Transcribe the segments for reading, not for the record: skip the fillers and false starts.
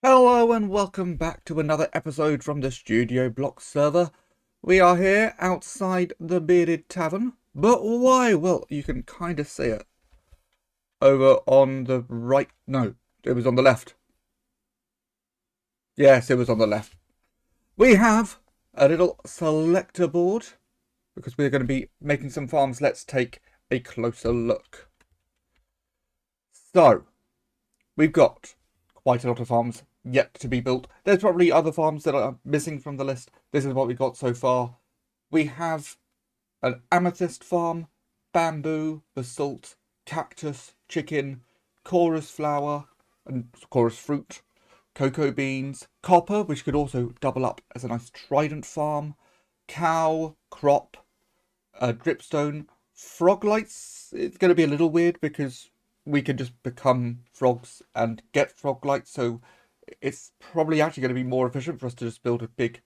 Hello and welcome back to another episode from the Studio Block server. We are here outside the Bearded Tavern, but why? Well, you can kind of see it over on the right. No, it was on the left. Yes, it was on the left. We have a little selector board because we're going to be making some farms. Let's take a closer look. So, we've got quite a lot of farms yet to be built. There's probably other farms that are missing from the list. This is what we got so far. We have an amethyst farm, bamboo, basalt, cactus, chicken, chorus flower, and chorus fruit, cocoa beans, copper, which could also double up as a nice trident farm, cow, crop, dripstone, frog lights. It's going to be a little weird because we can just become frogs and get frog lights, so it's probably actually going to be more efficient for us to just build a big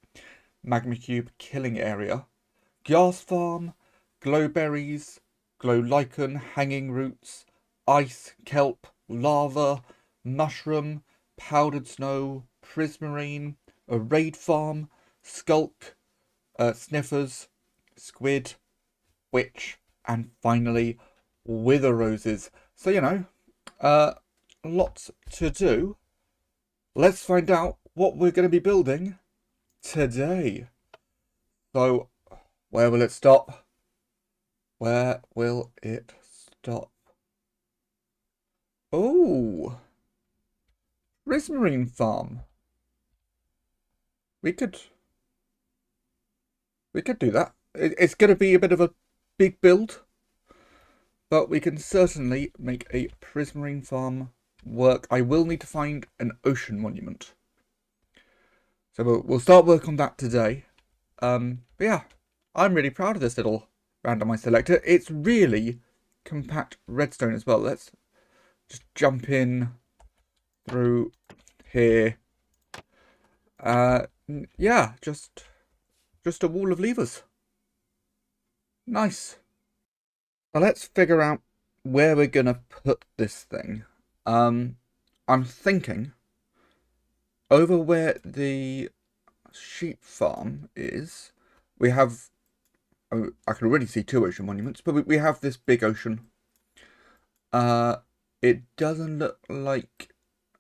magma cube killing area. Gas farm, glowberries, glow lichen, hanging roots, ice, kelp, lava, mushroom, powdered snow, prismarine, a raid farm, skulk, sniffers, squid, witch, and finally wither roses. So, lots to do. Let's find out what we're going to be building today. So, where will it stop? Where will it stop? Oh, prismarine farm. We could do that. It's going to be a bit of a big build, but we can certainly make a prismarine farm work. I will need to find an ocean monument, so we'll start work on that today. But yeah, I'm really proud of this little randomized selector. It's really compact redstone as well. Let's just jump in through here. Yeah, just a wall of levers. Nice. Now let's figure out where we're gonna put this thing. I'm thinking over where the sheep farm is, we have, oh, I can already see two ocean monuments, but we have this big ocean. It doesn't look like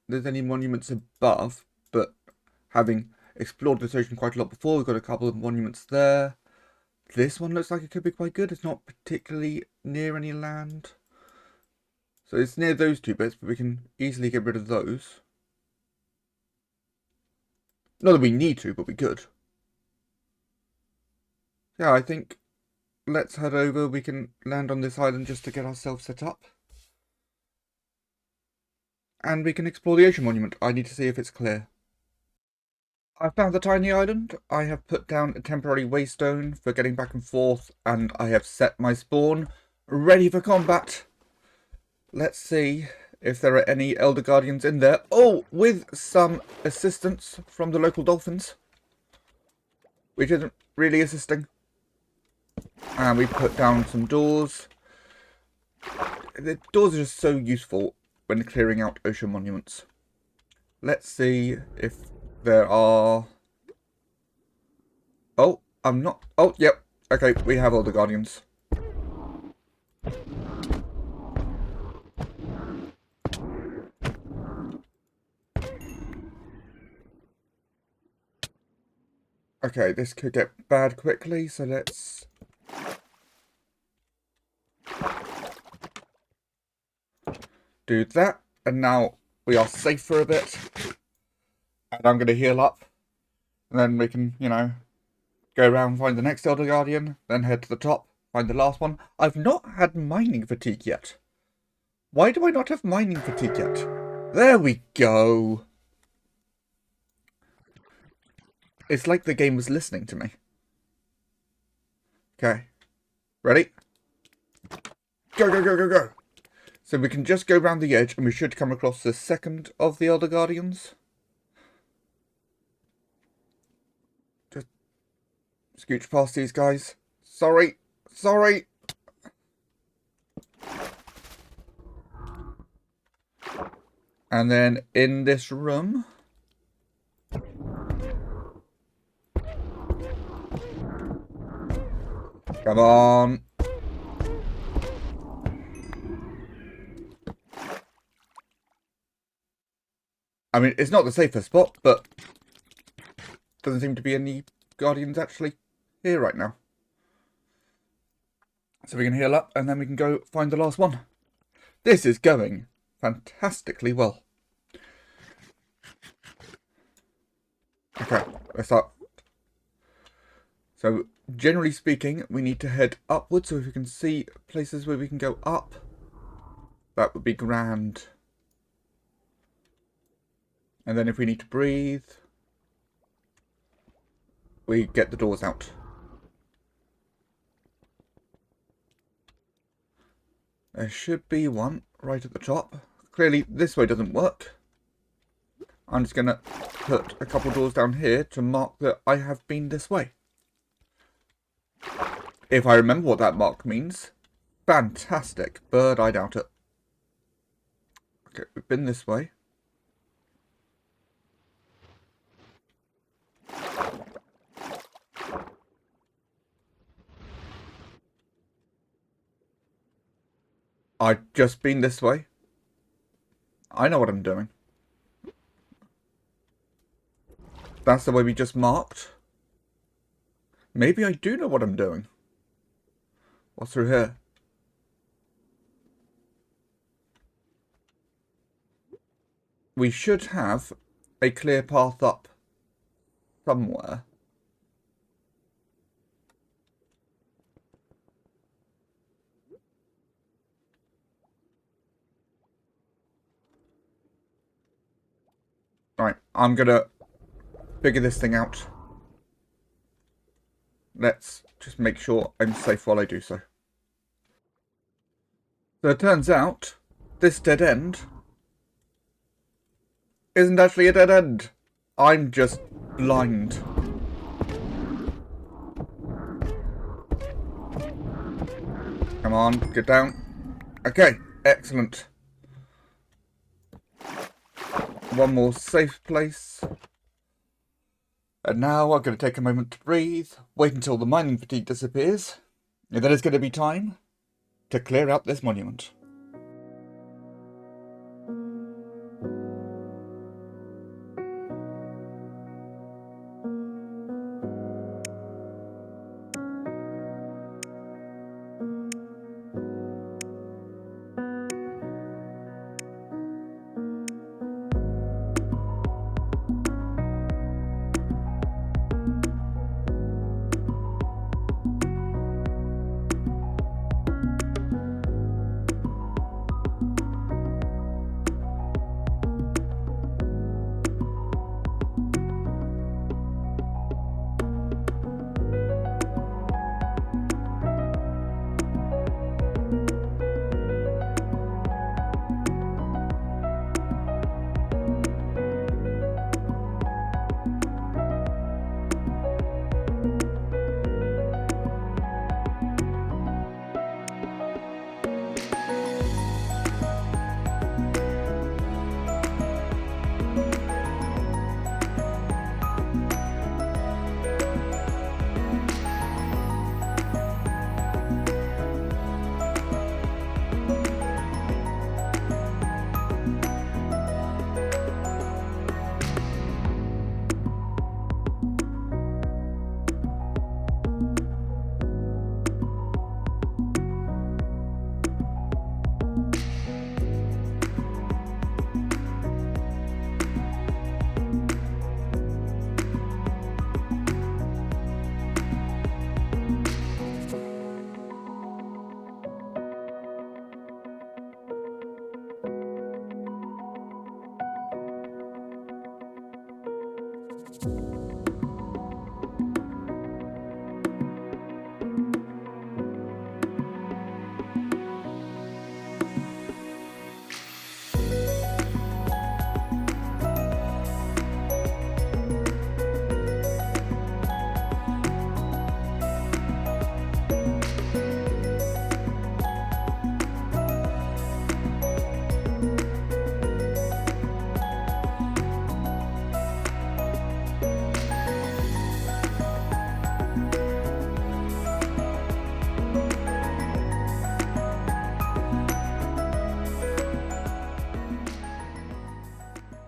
there's any monuments above, but having explored this ocean quite a lot before, we've got a couple of monuments there. This one looks like it could be quite good. It's not particularly near any land. So it's near those two bits, but we can easily get rid of those. Not that we need to, but we could. Yeah, I think let's head over. We can land on this island just to get ourselves set up. And we can explore the ocean monument. I need to see if it's clear. I found the tiny island. I have put down a temporary waystone for getting back and forth, and I have set my spawn ready for combat. Let's see if there are any Elder Guardians in there. Oh, with some assistance from the local dolphins, which isn't really assisting. And we put down some doors. The doors are just so useful when clearing out ocean monuments. Let's see if there are... Oh, I'm not... Oh, yep. Okay, we have all the Guardians. Okay, this could get bad quickly, so let's... do that. And now we are safe for a bit. And I'm going to heal up. And then we can, go around, find the next Elder Guardian, then head to the top, find the last one. I've not had mining fatigue yet. Why do I not have mining fatigue yet? There we go. It's like the game was listening to me. Okay. Ready? Go, go, go, go, go. So we can just go around the edge and we should come across the second of the Elder Guardians. Just scooch past these guys. Sorry. Sorry. And then in this room, Come on. I mean, it's not the safest spot, but doesn't seem to be any guardians actually here right now. So we can heal up and then we can go find the last one. This is going fantastically well. Okay, let's start. So, generally speaking, we need to head upwards. So if we can see places where we can go up, that would be grand. And then if we need to breathe, we get the doors out. There should be one right at the top. Clearly this way doesn't work. I'm just going to put a couple doors down here to mark that I have been this way. If I remember what that mark means. Fantastic, but I doubt it. Okay, we've been this way. I've just been this way. I know what I'm doing. That's the way we just marked. Maybe I do know what I'm doing. What's through here? We should have a clear path up somewhere. Right, I'm gonna figure this thing out. Let's just make sure I'm safe while I do so. So it turns out this dead end isn't actually a dead end. I'm just blind. Come on, get down. Okay, excellent. One more safe place. And now I'm going to take a moment to breathe, wait until the mining fatigue disappears, and then it's going to be time to clear out this monument.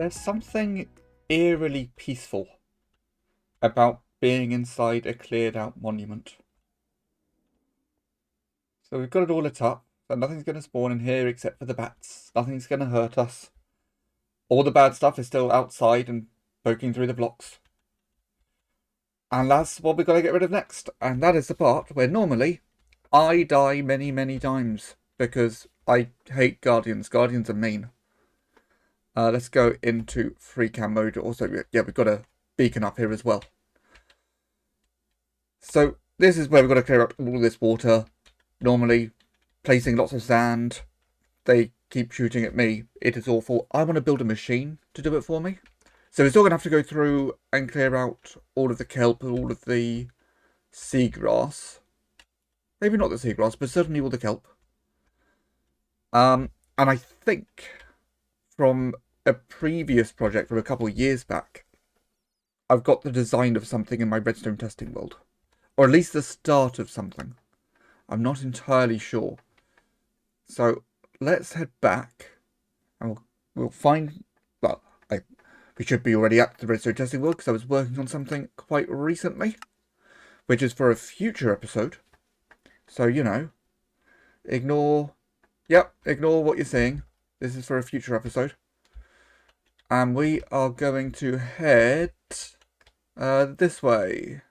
There's something eerily peaceful about being inside a cleared out monument. So we've got it all lit up, so nothing's going to spawn in here except for the bats. Nothing's going to hurt us. All the bad stuff is still outside and poking through the blocks. And that's what we've got to get rid of next. And that is the part where normally I die many, many times because I hate Guardians. Guardians are mean. Let's go into free cam mode. Also, yeah, we've got a beacon up here as well. So this is where we've got to clear up all this water. Normally, placing lots of sand. They keep shooting at me. It is awful. I want to build a machine to do it for me. So we're still going to have to go through and clear out all of the kelp, all of the seagrass. Maybe not the seagrass, but certainly all the kelp. And I think from a previous project from a couple of years back, I've got the design of something in my redstone testing world. Or at least the start of something. I'm not entirely sure. So let's head back and we'll find... Well, we should be already at the redstone testing world because I was working on something quite recently. Which is for a future episode. So, you know, ignore what you're seeing. This is for a future episode. And we are going to head this way.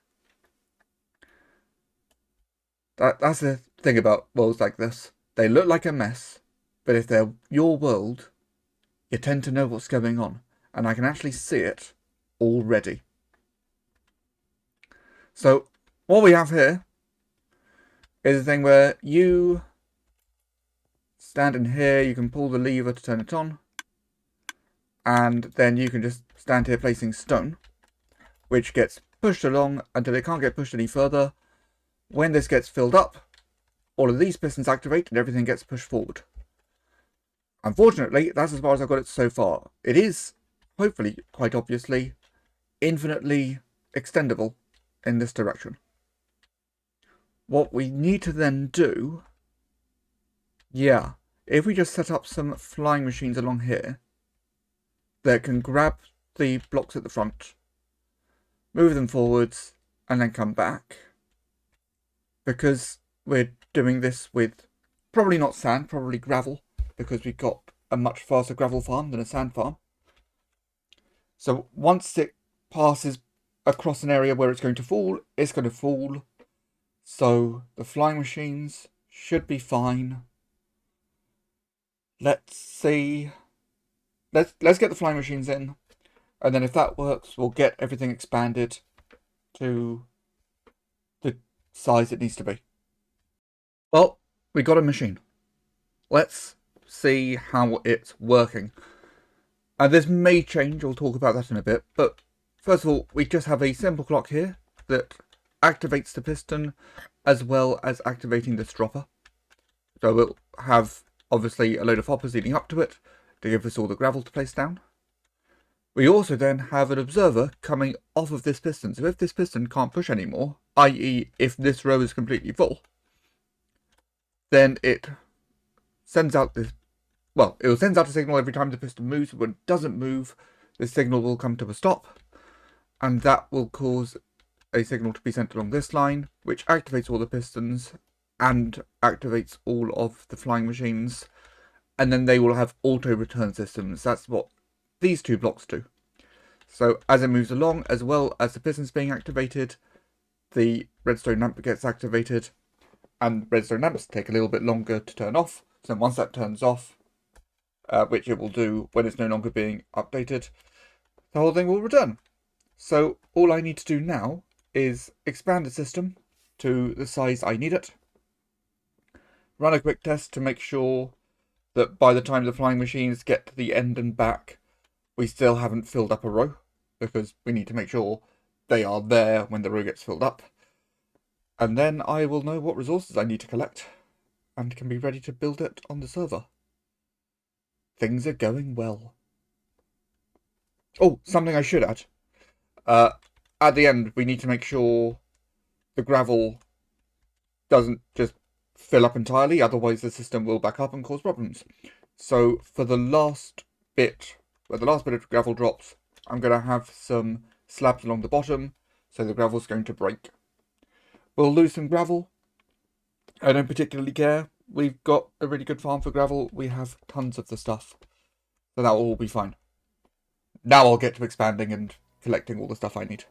That's the thing about worlds like this. They look like a mess, but if they're your world, you tend to know what's going on. And I can actually see it already. So, what we have here is a thing where you stand in here, you can pull the lever to turn it on. And then you can just stand here placing stone, which gets pushed along until it can't get pushed any further. When this gets filled up, all of these pistons activate and everything gets pushed forward. Unfortunately, that's as far as I've got it so far. It is, hopefully, quite obviously, infinitely extendable in this direction. What we need to then do, if we just set up some flying machines along here that can grab the blocks at the front, move them forwards, and then come back. Because we're doing this with probably not sand, probably gravel, because we've got a much faster gravel farm than a sand farm. So once it passes across an area where it's going to fall, it's going to fall. So the flying machines should be fine. Let's see. Let's get the flying machines in. And then if that works, we'll get everything expanded to the size it needs to be. Well, we got a machine. Let's see how it's working. And this may change, we'll talk about that in a bit. But first of all, we just have a simple clock here that activates the piston as well as activating this dropper. So we'll have obviously a load of hoppers leading up to it to give us all the gravel to place down. We also then have an observer coming off of this piston. So if this piston can't push anymore, i.e. if this row is completely full, then it sends out this, well, it will send out a signal every time the piston moves. When it doesn't move, the signal will come to a stop, and that will cause a signal to be sent along this line, which activates all the pistons and activates all of the flying machines, and then they will have auto return systems. That's what these two blocks do. So as it moves along, as well as the pistons being activated, the redstone lamp gets activated, and redstone lamps take a little bit longer to turn off. So once that turns off, which it will do when it's no longer being updated, the whole thing will return. So all I need to do now is expand the system to the size I need it, run a quick test to make sure that by the time the flying machines get to the end and back, we still haven't filled up a row, because we need to make sure they are there when the row gets filled up. And then I will know what resources I need to collect and can be ready to build it on the server. Things are going well. Oh, something I should add. At the end, we need to make sure the gravel doesn't just fill up entirely, otherwise the system will back up and cause problems. So for the last bit where the last bit of gravel drops, I'm going to have some slabs along the bottom, so the gravel's going to break. We'll lose some gravel. I don't particularly care. We've got a really good farm for gravel. We have tons of the stuff. So that will all be fine. Now I'll get to expanding and collecting all the stuff I need.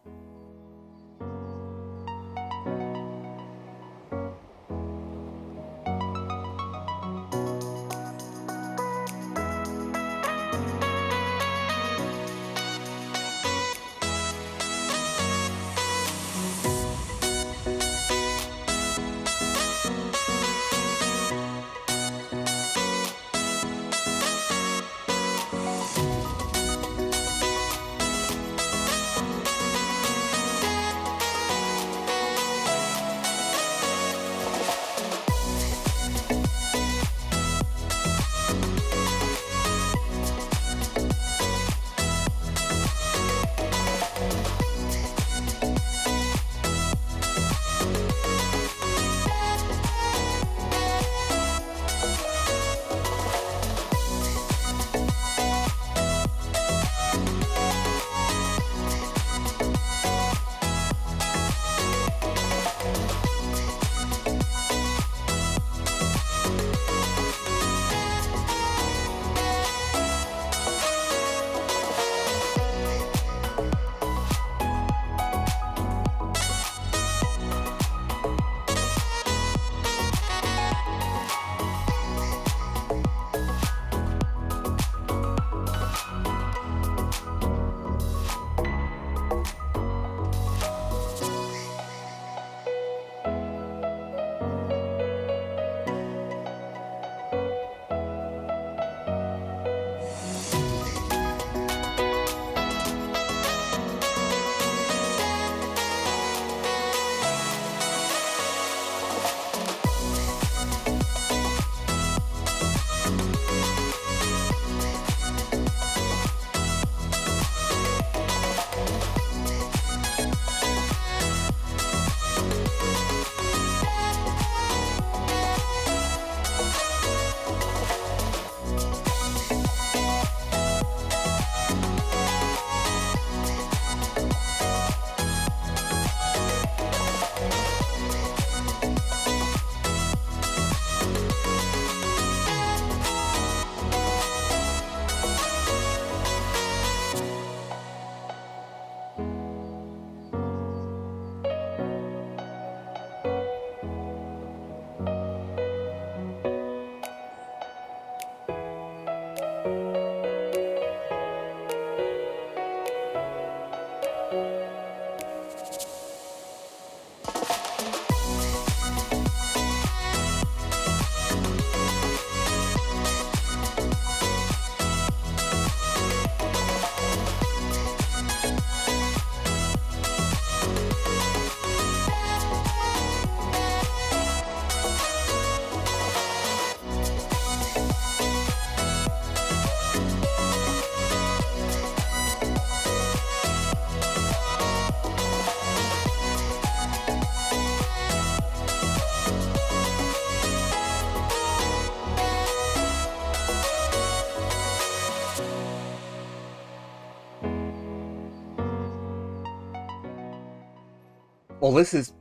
Well, this is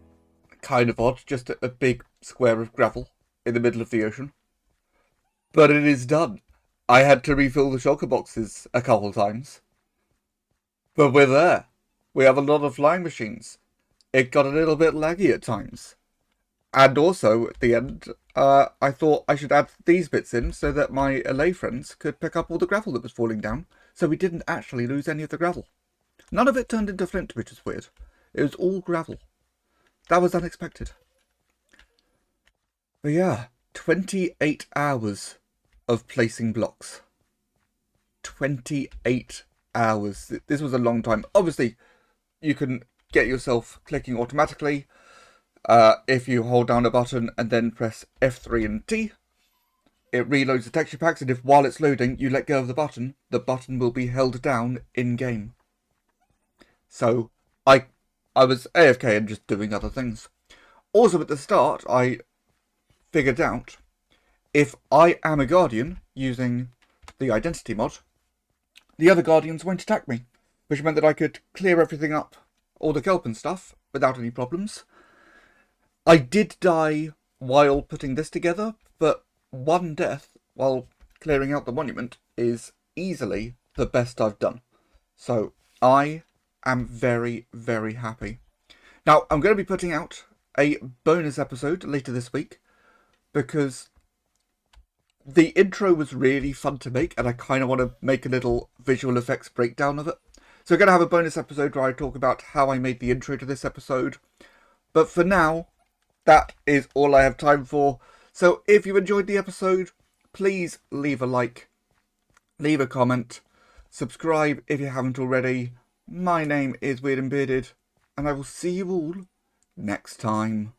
kind of odd, just a big square of gravel in the middle of the ocean. But it is done. I had to refill the shulker boxes a couple times. But we're there. We have a lot of flying machines. It got a little bit laggy at times. And also, at the end, I thought I should add these bits in so that my LA friends could pick up all the gravel that was falling down, so we didn't actually lose any of the gravel. None of it turned into flint, which is weird. It was all gravel. That was unexpected. But yeah, 28 hours of placing blocks. 28 hours. This was a long time. Obviously, you can get yourself clicking automatically if you hold down a button and then press F3 and T. It reloads the texture packs, and if while it's loading you let go of the button will be held down in-game. So, I was AFK and just doing other things. Also, at the start, I figured out if I am a Guardian using the identity mod, the other guardians won't attack me, which meant that I could clear everything up, all the kelp and stuff, without any problems. I did die while putting this together, but one death while clearing out the monument is easily the best I've done. So I am very, very happy. Now, I'm going to be putting out a bonus episode later this week because the intro was really fun to make and I kind of want to make a little visual effects breakdown of it. So we're going to have a bonus episode where I talk about how I made the intro to this episode. But for now, that is all I have time for. So if you enjoyed the episode, please leave a like, leave a comment, subscribe if you haven't already. My name is Weird and Bearded, and I will see you all next time.